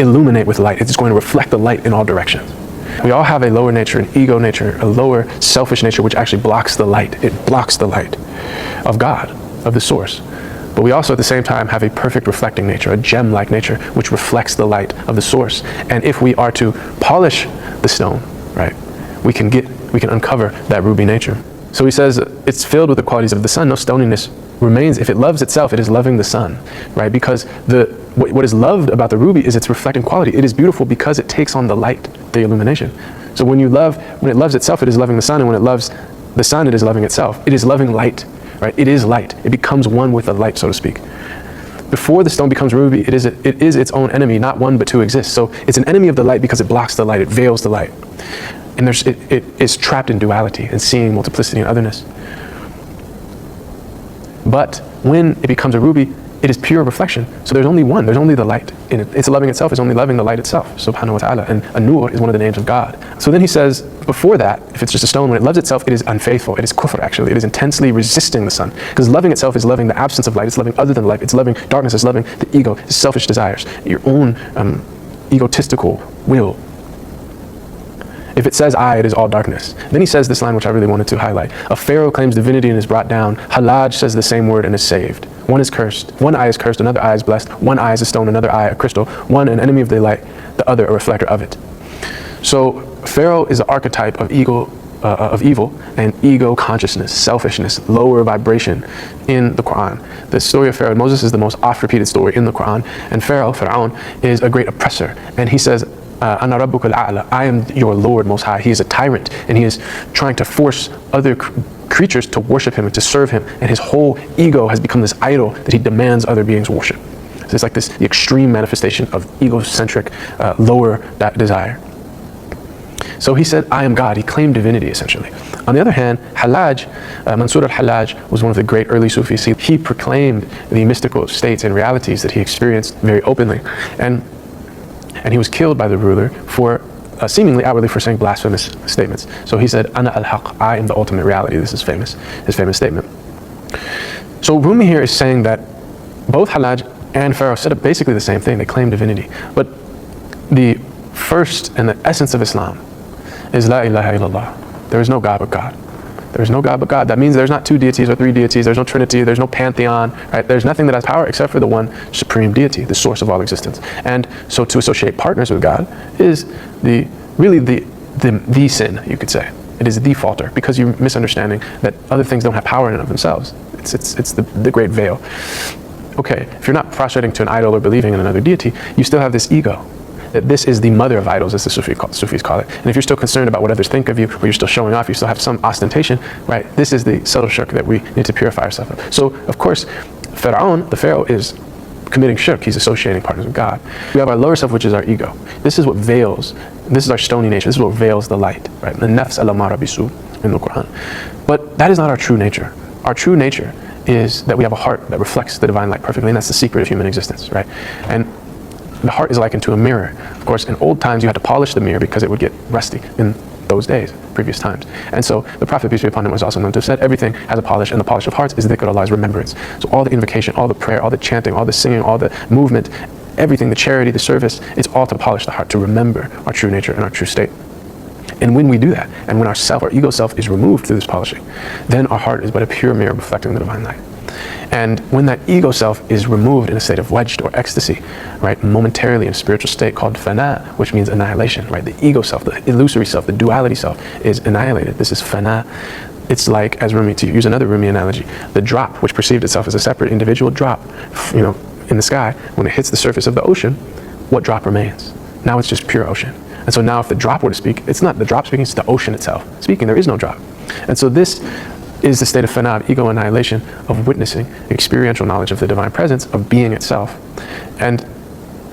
illuminate with light. It's going to reflect the light in all directions. We all have a lower nature, an ego nature, a lower selfish nature, which actually blocks the light. It blocks the light of God, of the source. But we also at the same time have a perfect reflecting nature, a gem-like nature, which reflects the light of the source. And if we are to polish the stone, right, we can uncover that ruby nature. So he says it's filled with the qualities of the sun. No stoniness remains. If it loves itself, it is loving the sun, right? Because what is loved about the ruby is its reflecting quality. It is beautiful because it takes on the light, the illumination. So when it loves itself, it is loving the sun, and when it loves the sun, it is loving itself. It is loving light, right? It is light. It becomes one with the light, so to speak. Before the stone becomes ruby, it is its own enemy. Not one, but two exist. So it's an enemy of the light because it blocks the light. It veils the light. And it is trapped in duality and seeing multiplicity and otherness. But when it becomes a ruby, it is pure reflection. So there's only one, there's only the light in it. It's loving itself, it's only loving the light itself, subhanahu wa ta'ala. And An-Nur is one of the names of God. So then he says, before that, if it's just a stone, when it loves itself, it is unfaithful. It is kufr, actually. It is intensely resisting the sun. Because loving itself is loving the absence of light. It's loving other than light. It's loving darkness. It's loving the ego, its selfish desires, your own egotistical will. If it says I, it is all darkness. Then he says this line, which I really wanted to highlight. A pharaoh claims divinity and is brought down. Halaj says the same word and is saved. One is cursed. One eye is cursed, another eye is blessed. One eye is a stone, another eye a crystal. One an enemy of the light, the other a reflector of it. So pharaoh is the archetype of evil and ego consciousness, selfishness, lower vibration in the Quran. The story of Pharaoh and Moses is the most oft-repeated story in the Quran. And Pharaoh is a great oppressor. And he says, Ana Rabbuka al-A'la, I am your Lord Most High. He is a tyrant, and he is trying to force other creatures to worship him and to serve him, and his whole ego has become this idol that he demands other beings worship. So it's like the extreme manifestation of egocentric, lower desire. So he said, I am God. He claimed divinity, essentially. On the other hand, Hallaj, Mansur al-Hallaj was one of the great early Sufis. He proclaimed the mystical states and realities that he experienced very openly. And he was killed by the ruler for seemingly outwardly for saying blasphemous statements. So he said, Ana al-Haq, I am the ultimate reality. This is famous, his famous statement. So Rumi here is saying that both Hallaj and Pharaoh said basically the same thing. They claim divinity. But the first and the essence of Islam is La ilaha illallah. There is no God but God. There is no God but God. That means there's not two deities or three deities. There's no Trinity. There's no pantheon. Right? There's nothing that has power except for the one supreme deity, the source of all existence. And so to associate partners with God is really the sin, you could say. It is the falter, because you're misunderstanding that other things don't have power in and of themselves. It's the great veil. Okay, if you're not prostrating to an idol or believing in another deity, you still have this ego. That this is the mother of idols, as the Sufis call it. And if you're still concerned about what others think of you, or you're still showing off, you still have some ostentation, right? This is the subtle shirk that we need to purify ourselves of. So, of course, the Pharaoh is committing shirk. He's associating partners with God. We have our lower self, which is our ego. This is what veils, this is our stony nature. This is what veils the light, right? The nafs al-amara bisu in the Quran. But that is not our true nature. Our true nature is that we have a heart that reflects the divine light perfectly, and that's the secret of human existence, right? And the heart is likened to a mirror. Of course, in old times, you had to polish the mirror because it would get rusty in those days, previous times. And so the Prophet, peace be upon him, was also known to have said, everything has a polish, and the polish of hearts is dhikr, Allah's remembrance. So all the invocation, all the prayer, all the chanting, all the singing, all the movement, everything, the charity, the service, it's all to polish the heart, to remember our true nature and our true state. And when we do that, and when our ego self is removed through this polishing, then our heart is but a pure mirror reflecting the divine light. And when that ego self is removed in a state of wajd or ecstasy, right, momentarily in a spiritual state called fana, which means annihilation, right, the ego self, the illusory self, the duality self is annihilated. This is fana. It's like, as Rumi, to use another Rumi analogy, the drop, which perceived itself as a separate individual drop, in the sky, when it hits the surface of the ocean, what drop remains? Now it's just pure ocean. And so now if the drop were to speak, it's not the drop speaking, it's the ocean itself speaking. There is no drop. And so this is the state of fana, of ego annihilation, of witnessing, experiential knowledge of the divine presence, of being itself. And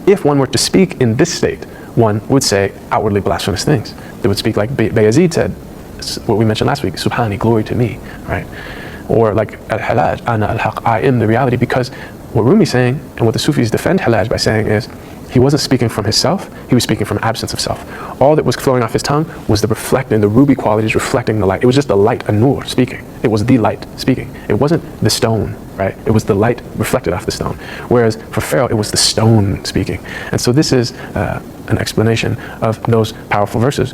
if one were to speak in this state, one would say outwardly blasphemous things. They would speak like Bayazid said, what we mentioned last week, Subhani, glory to me, right? Or like Al-Hallaj, Ana al-Haq, I am the reality, because what Rumi's saying, and what the Sufis defend Hallaj by saying is, he wasn't speaking from himself, he was speaking from absence of self. All that was flowing off his tongue was the reflecting, the ruby qualities reflecting the light. It was just the light, An-Nur, speaking. It was the light speaking. It wasn't the stone, right? It was the light reflected off the stone. Whereas for Pharaoh, it was the stone speaking. And so this is an explanation of those powerful verses.